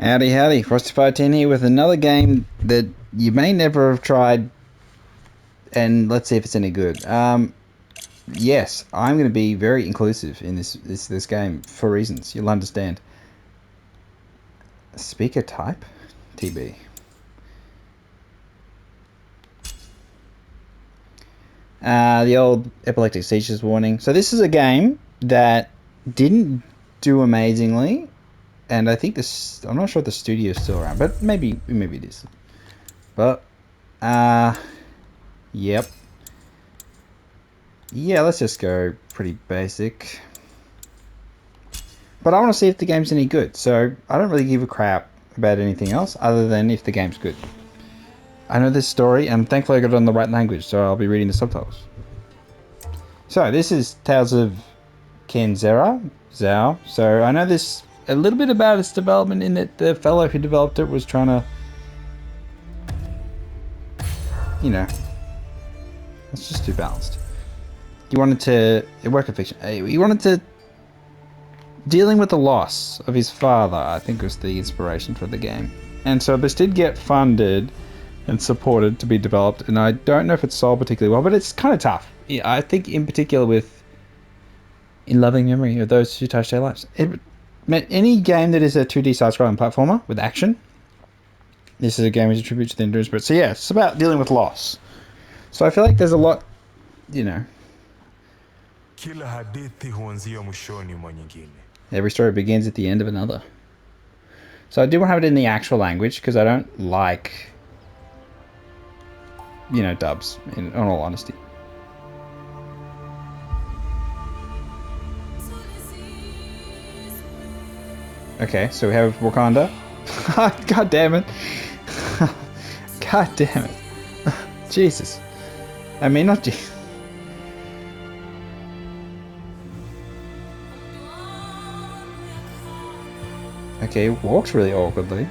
Howdy, howdy. Frosty510 here with another game that you may never have tried, and let's see if it's any good. Yes, I'm going to be very inclusive in this game for reasons you'll understand. Speaker type, TB. The old epileptic seizures warning. So this is a game that didn't do amazingly. And I think this, I'm not sure if the studio is still around, but maybe it is. But, yep. Yeah, let's just go pretty basic. But I want to see if the game's any good, so I don't really give a crap about anything else other than if the game's good. I know this story, and thankfully I got it on the right language, so I'll be reading the subtitles. So, this is Tales of Kenzera, ZAU. So, I know this a little bit about its development in that the fellow who developed it was trying to, you know, let's just do balanced. He wanted to, a work of fiction, he wanted to, dealing with the loss of his father, I think was the inspiration for the game. And so this did get funded and supported to be developed, and I don't know if it's sold particularly well, but it's kind of tough. Yeah, I think in particular with In Loving Memory of Those Who Touched Their Lives. Any game that is a 2D side-scrolling platformer with action, this is a game which attributes to the endurance spirit. So yeah, it's about dealing with loss. So I feel like there's a lot, you know. Every story begins at the end of another. So I do want to have it in the actual language because I don't like, you know, dubs, in all honesty. Okay, so we have Wakanda. God damn it. God damn it. Jesus. I mean, not Jesus. Okay, it walks really awkwardly.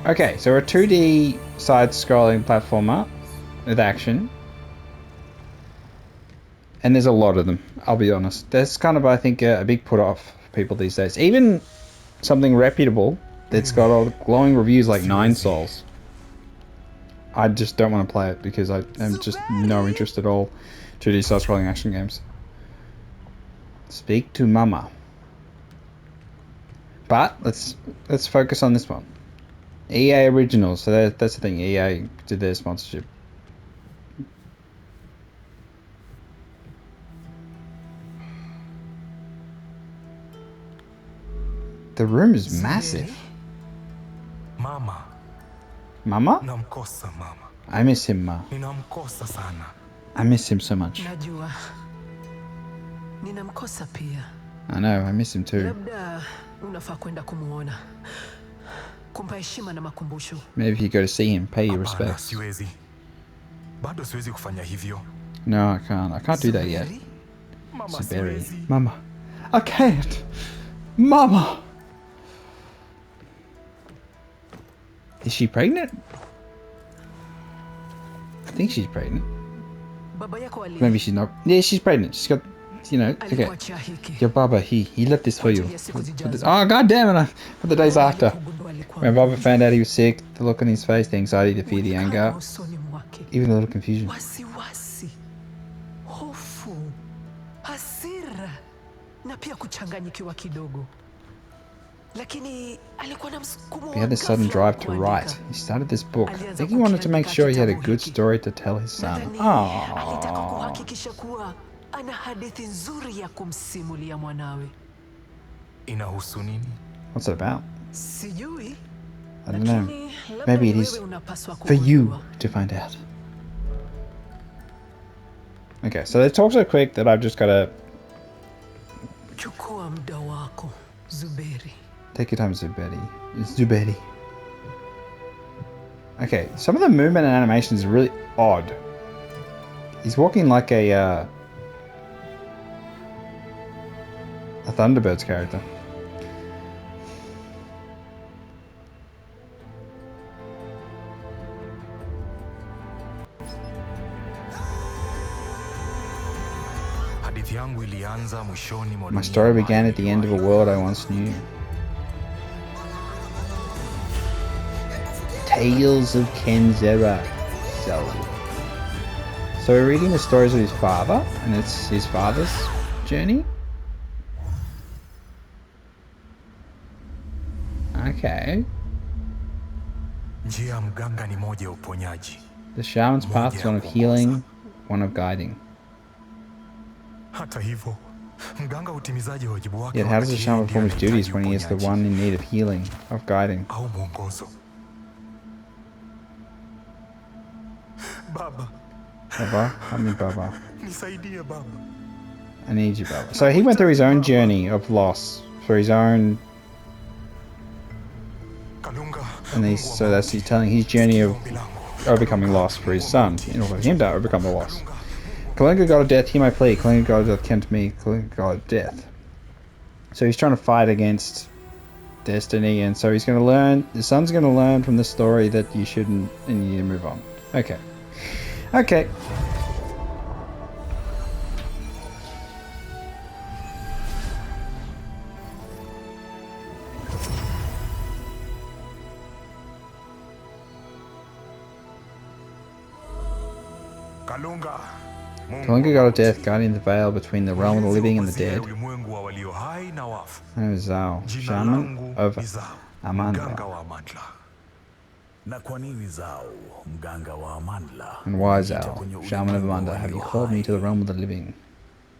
Okay, so a 2D side-scrolling platformer with action. And there's a lot of them, I'll be honest. That's kind of, I think, a big put-off for people these days. Even something reputable that's got all glowing reviews like 9 Souls. I just don't want to play it because I am just no interest at all. 2D side-scrolling action games. Speak to Mama. But let's focus on this one. EA Originals. So that's the thing. EA did their sponsorship. The room is massive. Mama. Mama? Namkosa mama. I miss him, Ma. Ninamkosa sana. I miss him so much. Najua. Ninamkosa pia. I know, I miss him too. Labda unafaa kwenda kumuona. Kumpa heshima na makumbusho. Maybe if you go to see him, pay your respects. Siwezi. Bado siwezi kufanya hivyo. No, I can't. I can't do that yet. Mama Zuberi. siwezi. Mama. I can't. Mama. Is she pregnant? I think she's pregnant. Baba yako ali. Maybe she's not. Yeah, she's pregnant. She's got, you know, okay. Your Baba, he left this for you. Oh, god damn it. For the days after. When Baba found out he was sick, the look on his face, the anxiety, the fear, the anger, even a little confusion. Wasiwasi, hofu, hasira, na pia kuchanganyikiwa kidogo. Lakini alikuwa na msukumo. He had a sudden drive to write. He started this book. I think he wanted to make sure he had a good story to tell his son. Alitaka kuhakikisha kuwa ana hadithi nzuri ya kumsimulia mwanawe. Inahusu nini? What's it about? Sijui. I don't know. Maybe it is for you to find out. Okay, so they talk so quick that I've just got to... Chukua muda wako, Zuberi. Take your time, Zuberi. It's Zuberi. Okay, some of the movement and animations are really odd. He's walking like a Thunderbirds character. Hadithi yangu ilianza mwishoni mwa My dunia story began at the end of a iliyowahi world I kuwa. once knew. Tales of Kenzera. ZAU. So we're reading the stories of his father, and it's his father's journey? Okay. Njia ya mganga ni moja ya uponyaji. The shaman's path is one of healing, one of guiding. Hata hivyo, mganga utimizaji wa wajibu wake Yet how does the wakati shaman yeye ndiye perform his duties anahitaji when he is the uponyaji one in need of healing, of guiding? au mwongozo? Baba, Baba? Help me, Baba. nisaidie baba. I need you, Baba. So he went through his own journey of loss, for his own, Kalunga, and so that's he's telling his journey of overcoming loss for his son, in order for him to overcome the loss. Kalunga, god of death, hear my plea. Kalunga, god of death, come to me. Kalunga, god of death. So he's trying to fight against destiny, and so he's going to learn. The son's going to learn from the story that you shouldn't, and you need to move on. Okay. Okay. Kalunga, Kalunga, god of death, guarding the veil between the realm of the living and the dead. ulimwengu wa walio hai na wafu. And ZAU, Jina shaman langu of ni ZAU, mganga Amandla. wa Amandla. Na kwa nini ZAU, mganga wa Amandla? And why uniita ZAU, kwenye shaman of ulimwengu wa Amandla, have you walio called me hai? to the realm of the living?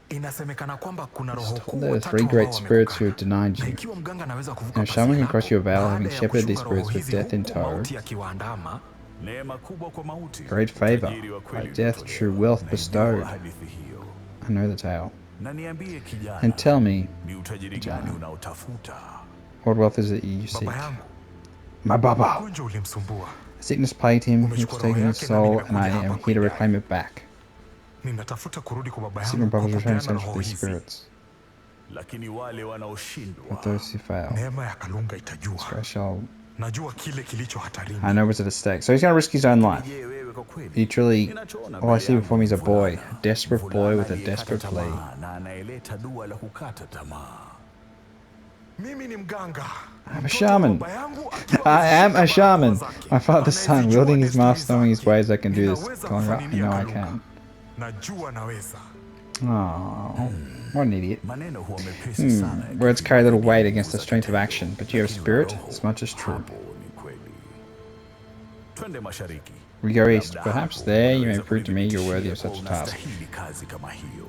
Inasemekana kwamba kuna roho Told kuu there are watatu three great ambao spirits who have wamekukana. denied Na you. ikiwa mganga anaweza kuvuka And a pazia shaman can lako, cross your veil, baada having ya shepherded these kushuka roho spirits with hizi death in huku tow. mauti yakiwaandama, Neema kubwa kwa mauti. Great favor, Utajiri wa kweli by death, uliotolewa. true wealth Naijua bestowed. hadithi hiyo. I know the tale. Na niambie kijana, And tell me, ni utajiri kijana, gani unaotafuta? what wealth is it you seek? baba yangu, My Baba! ugonjwa ulimsumbua. Sickness plagued him, which has taken his soul, and I am here to reclaim it back. Ninatafuta kurudi kwa baba Seek my yangu kwa Baba's return kupeana search for roho these hizi. spirits. Lakini wale wanaoshindwa, But those who fail, Neema ya Kalunga itajua. I shall. Najua kile kilicho hatarini. I know what's at stake. So he's going to risk his own life. je, wewe kwa kweli? He truly. Ninachoona All I see mbele before me is a yangu ni boy, mvulana. a desperate boy with a Mvulana desperate aliyekata plea. tamaa na anayeleta dua la kukata tamaa. Mimi ni mganga. I'm a Mtoto shaman. wa baba yangu akiwa I am a ameshika shaman. baraka zake. My father's son, Anayezijua wielding his desturi mask, knowing his zake. ways, I can do this. Ninaweza Kalunga, I kufanilia know I Kalunga. can. Najua naweza. Oh, what an idiot. Maneno huwa mepesi sana. Words carry little weight against the strength of action, but you have spirit as much as true. Hapo ni kweli. Twende mashariki. We go east. Labda Perhaps hapo there you may unaweza prove to me you're worthy of kunithibitishia such a kuwa task. unastahili kazi kama hiyo.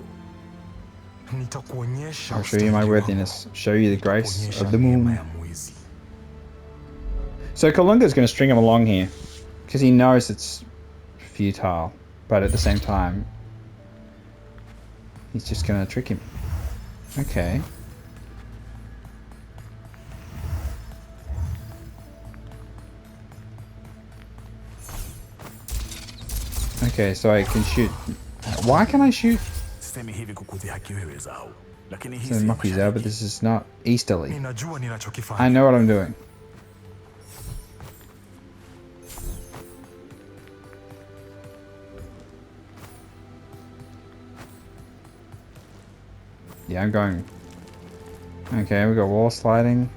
Nitakuonyesha I'll show you my ustahili worthiness, wangu. show you the grace Nitakuonyesha of the neema moon. ya mwezi. So Kalunga's going to string him along here, because he knows it's futile, but at the same time, he's just going to trick him. Okay. Okay, so I can shoot. Why can I shoot? Sisemi hivi kukudhihaki wewe ZAU. Lakini hii So si Mucky's out, but this is not easterly. Ninajua I ninachokifanya. know what I'm doing. Yeah, I'm going. Okay, we got wall sliding.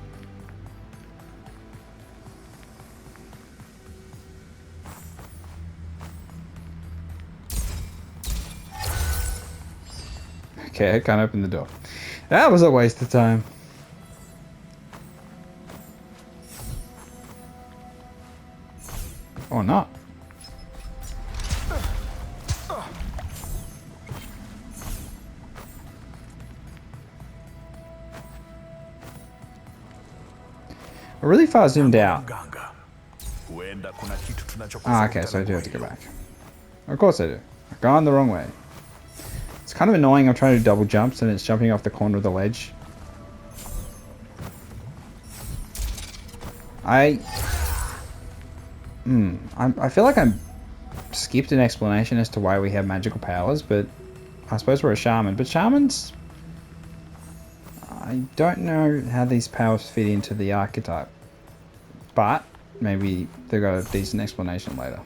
Okay, I can't open the door. That was a waste of time. Or not. Really far zoomed out. Mganga. Huenda kuna kitu tunachokosa. Ah, okay, so I do have to go back. Of course I do. I've gone the wrong way. It's kind of annoying. I'm trying to do double jumps and it's jumping off the corner of the ledge. I feel like I'm skipped an explanation as to why we have magical powers, but I suppose we're a shaman. But shamans, I don't know how these powers fit into the archetype. But maybe they've got a decent explanation later.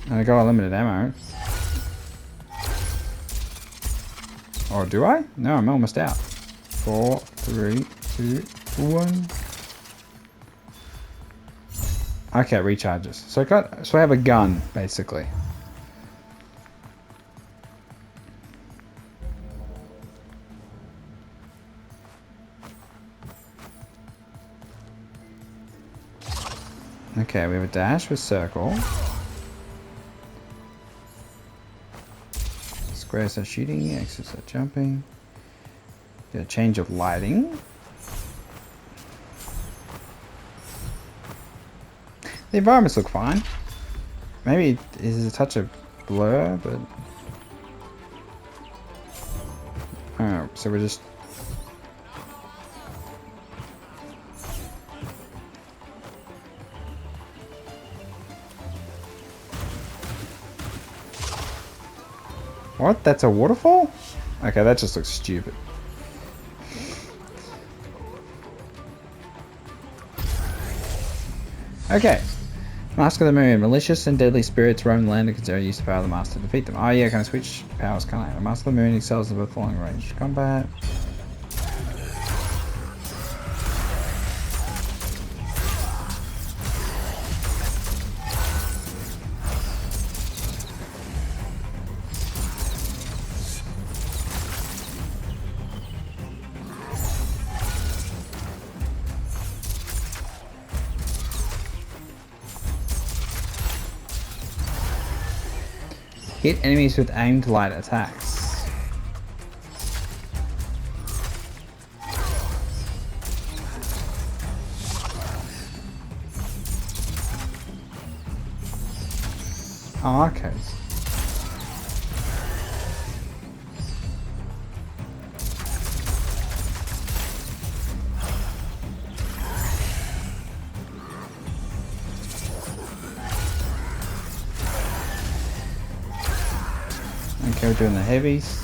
And I got unlimited ammo. Or do I? No, I'm almost out. 4, 3, 2, 1. Okay, it recharges. So I have a gun, basically. Okay, we have a dash with circle. Squares are shooting, X's are jumping. Get a change of lighting. The environments look fine. Maybe it is a touch of blur, but... Oh, so we're just... What? That's a waterfall? Okay, that just looks stupid. Okay. Mask of the Moon. Malicious and deadly spirits roam the land and Kenzera use the power of the Master to defeat them. Oh yeah, can I switch powers, can't I? The Mask of the Moon excels in both long range combat. Hit enemies with aimed light attacks. Oh, okay. Okay, we're doing the heavies.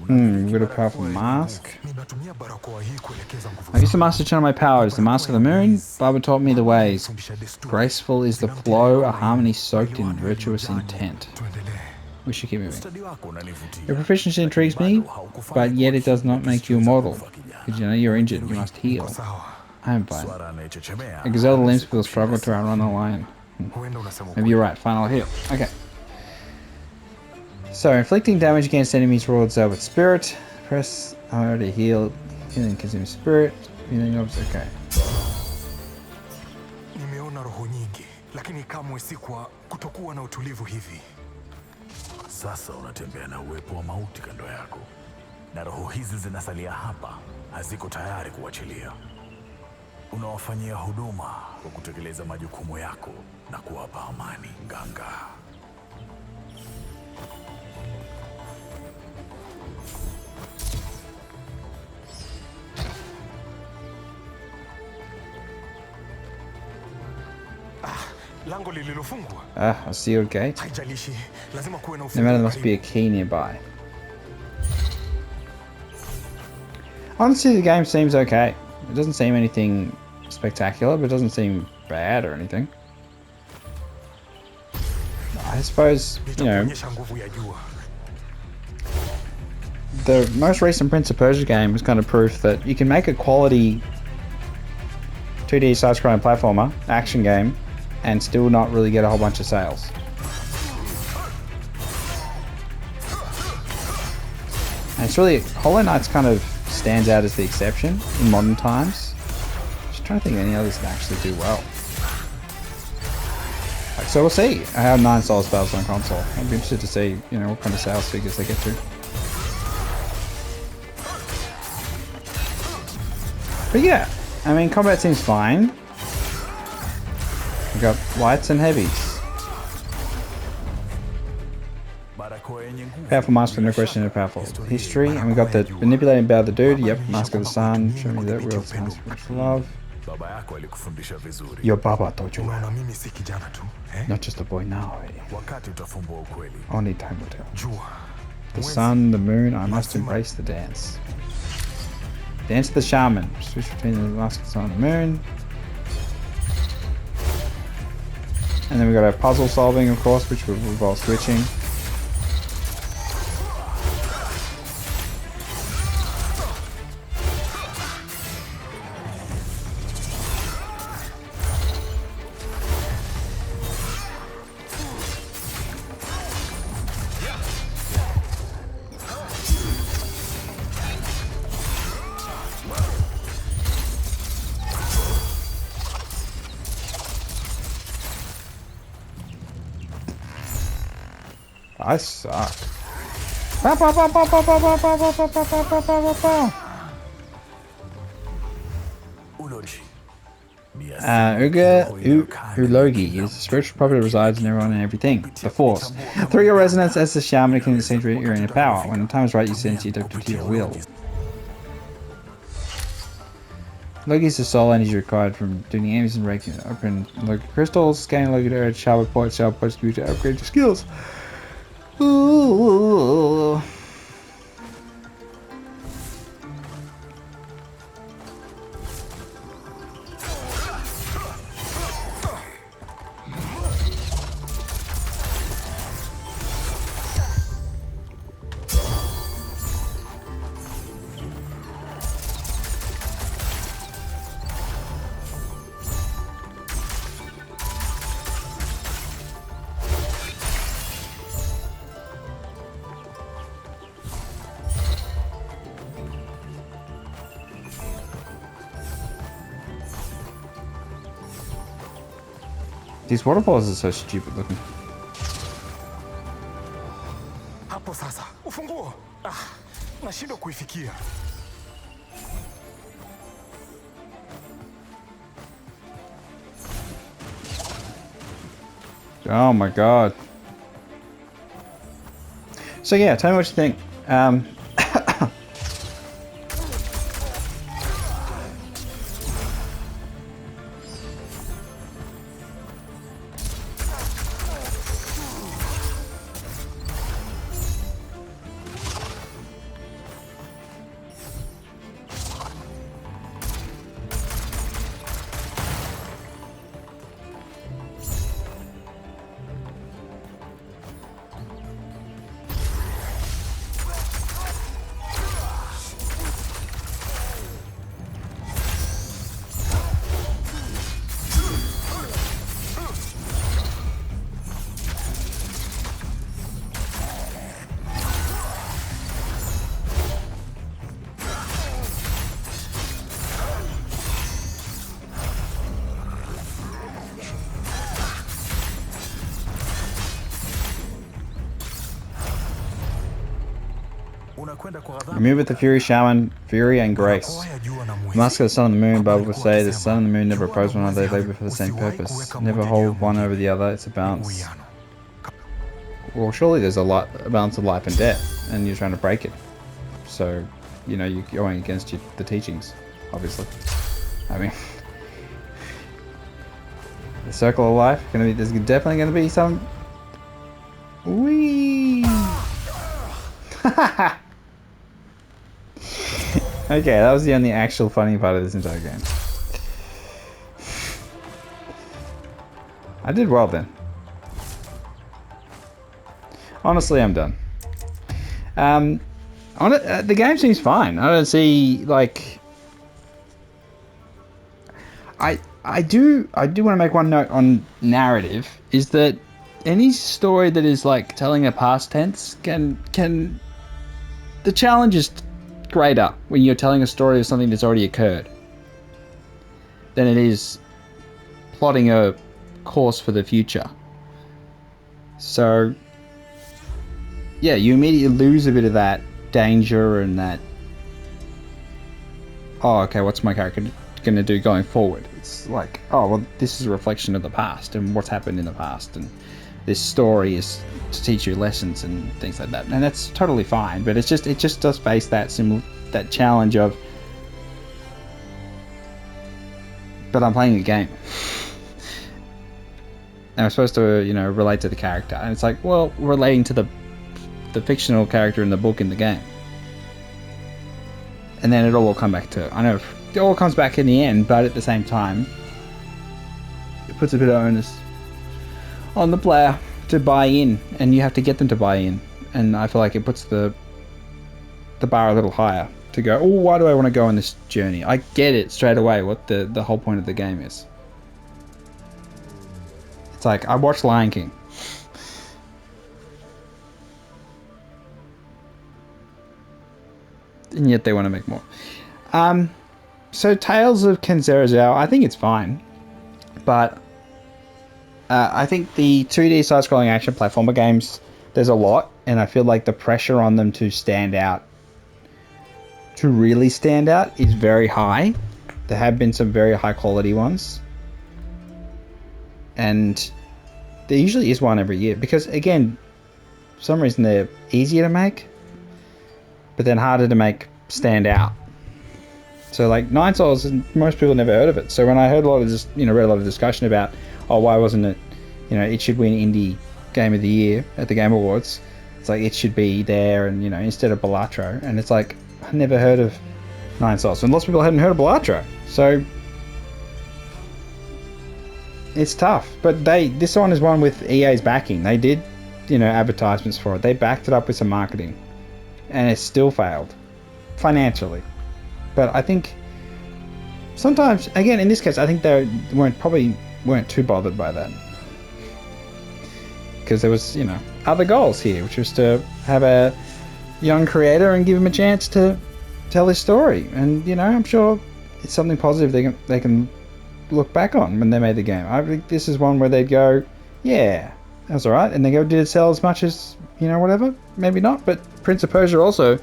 We've got a powerful mask. I used to master channel my powers. The Mask of the Moon. Baba taught me the ways. Graceful is the flow, a harmony soaked in virtuous intent. We should keep moving. Your proficiency intrigues me, but yet it does not make you immortal. Because you know you're injured, you must heal. I am fine. A gazelle limbs will struggle to outrun a lion. Maybe you're right, fine, I'll heal. Okay. So, inflicting damage against enemies rewards ZAU with spirit. Press R to heal. Healing consumes spirit. Healing obs, okay. Nimeona roho nyingi, lakini kamwe si kwa kutokuwa na utulivu hivi. Sasa unatembea na uwepo wa mauti kando yako. Na roho hizi zinasalia hapa, haziko tayari kuachilia. Unawafanyia huduma kwa kutekeleza majukumu yako na kuwapa amani, Nganga. Lango lililofungwa. A sealed gate. Haijalishi, lazima kuwe na No matter, there must be a key nearby. Honestly, the game seems okay. It doesn't seem anything spectacular, but it doesn't seem bad or anything. I suppose, you know, the most recent Prince of Persia game was kind of proof that you can make a quality 2D side-scrolling platformer, action game, and still not really get a whole bunch of sales. And it's really, Hollow Knight's kind of stands out as the exception in modern times. Just trying to think of any others that actually do well. So we'll see how 9 Souls fails on console. I'd be interested to see, you know, what kind of sales figures they get to. But yeah, I mean, combat seems fine. We got lights and heavies. Powerful mask with no question of powerful history. And we got the manipulating bow of the dude. Yep, Mask of the Sun. Show me that real sounds for love. Your Baba taught you well. Not just a boy now. Only time will tell. The sun, the moon, I must embrace the dance. Dance of the shaman. Switch between the mask of the sun and the moon. And then we got our puzzle solving, of course, which will involve switching. I suck. Ulogi is a spiritual property that resides in everyone and everything. The Force. Through your resonance as the shaman, can accentuate your inner power. When the time is right, you sense you adopt to your will. Logi is the soul energy required from doing the aims and breaking open Logi crystals. Scanning Logi to earth shower points give you to upgrade your skills. Ooh. These waterfalls are so stupid looking. Hapo sasa. Ufunguo. Nashindwa kuifikia. Oh my god. So yeah, tell me what you think. I move with the Fury Shaman, Fury and Grace. The Mask of the Sun and the Moon, Bible will say the Sun and the Moon never oppose one another, they labor for the same purpose. Never hold one over the other, it's a balance. Well, surely there's a balance of life and death, and you're trying to break it. So, you know, you're going against the teachings, obviously. I mean, the circle of life, there's definitely going to be some... Whee! Okay, that was the only actual funny part of this entire game. I did well then. Honestly, I'm done. The game seems fine. I don't see, like... I do want to make one note on narrative, is that any story that is like telling a past tense can the challenge is greater when you're telling a story of something that's already occurred than it is plotting a course for the future. So yeah, you immediately lose a bit of that danger and that, oh, okay, what's my character going to do going forward? It's like, oh, well, this is a reflection of the past and what's happened in the past, and this story is to teach you lessons and things like that, and that's totally fine. But it just does face that challenge of, but I'm playing a game, and I'm supposed to, you know, relate to the character, and it's like, well, relating to the the fictional character in the book in the game. And then it all will come back to, I know it all comes back in the end, but at the same time, it puts a bit of onus on the player to buy in, and you have to get them to buy in. And I feel like it puts the bar a little higher to go, oh, why do I want to go on this journey? I get it straight away what the whole point of the game is. It's like, I watched Lion King. And yet they want to make more. So Tales of Kenzera ZAU, I think it's fine. But I think the 2D side-scrolling action platformer games, there's a lot. And I feel like the pressure on them to stand out, to really stand out, is very high. There have been some very high quality ones. And there usually is one every year. Because again, for some reason they're easier to make, but then harder to make stand out. So like Nine Souls, most people never heard of it. So when I heard a lot of this, read a lot of discussion about, oh, why wasn't it, it should win Indie Game of the Year at the Game Awards. It's like it should be there, and instead of Balatro. And it's like, I never heard of Nine Souls, and lots of people hadn't heard of Balatro. So it's tough. But this one is one with EA's backing. They did, advertisements for it. They backed it up with some marketing, and it still failed financially. But I think sometimes, again, in this case, I think they weren't too bothered by that, because there was, other goals here, which was to have a young creator and give him a chance to tell his story. And I'm sure it's something positive they can look back on when they made the game. I think this is one where they'd go, yeah, that was alright, and they go, did it sell as much as whatever? Maybe not. But Prince of Persia also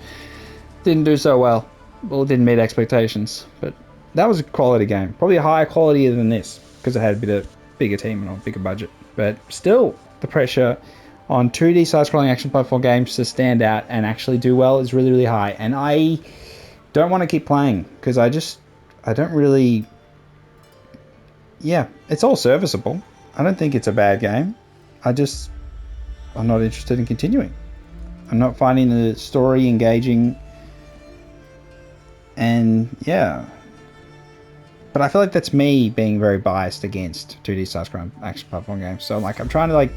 didn't do so well. Well, it didn't meet expectations, but that was a quality game. Probably a higher quality than this, because it had a bit of bigger team and a bigger budget. But still, the pressure on 2D side-scrolling action platform games to stand out and actually do well is really, really high. And I don't want to keep playing, because I don't really... Yeah, it's all serviceable. I don't think it's a bad game. I'm not interested in continuing. I'm not finding the story engaging. And yeah, but I feel like that's me being very biased against 2D side-scrolling action platform games. So I'm trying to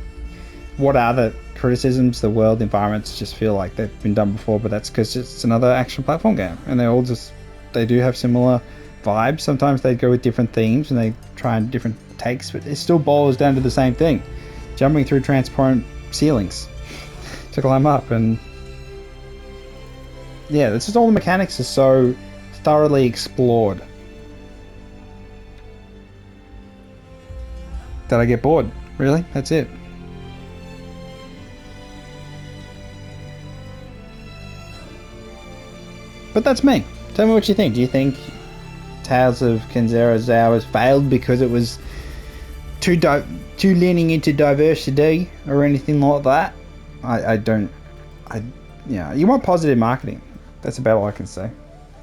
what are the criticisms? The world environments just feel like they've been done before, but that's because it's another action platform game, and they do have similar vibes. Sometimes they go with different themes and they try and different takes, but it still boils down to the same thing: jumping through transparent ceilings to climb up. And yeah, this is all the mechanics are so thoroughly explored that I get bored. Really, that's it. But that's me. Tell me what you think. Do you think Tales of Kenzera ZAU has failed because it was too leaning into diversity or anything like that? You want positive marketing. That's about all I can say.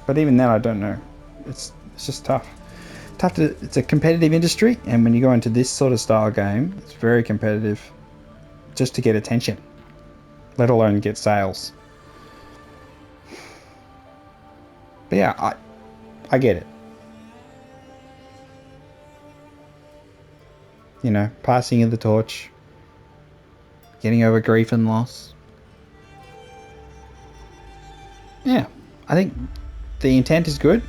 But even then, I don't know. It's just tough. It's a competitive industry, and when you go into this sort of style game, it's very competitive just to get attention, let alone get sales. But yeah, I get it. Passing of the torch, getting over grief and loss. Yeah, I think the intent is good.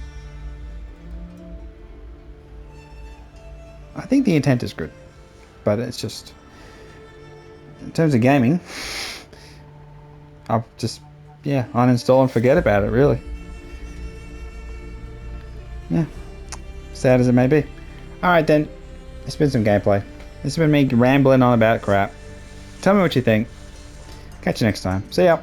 But it's just, in terms of gaming, I'll just, uninstall and forget about it, really. Yeah, sad as it may be. Alright then, it's been some gameplay. This has been me rambling on about crap. Tell me what you think. Catch you next time. See ya.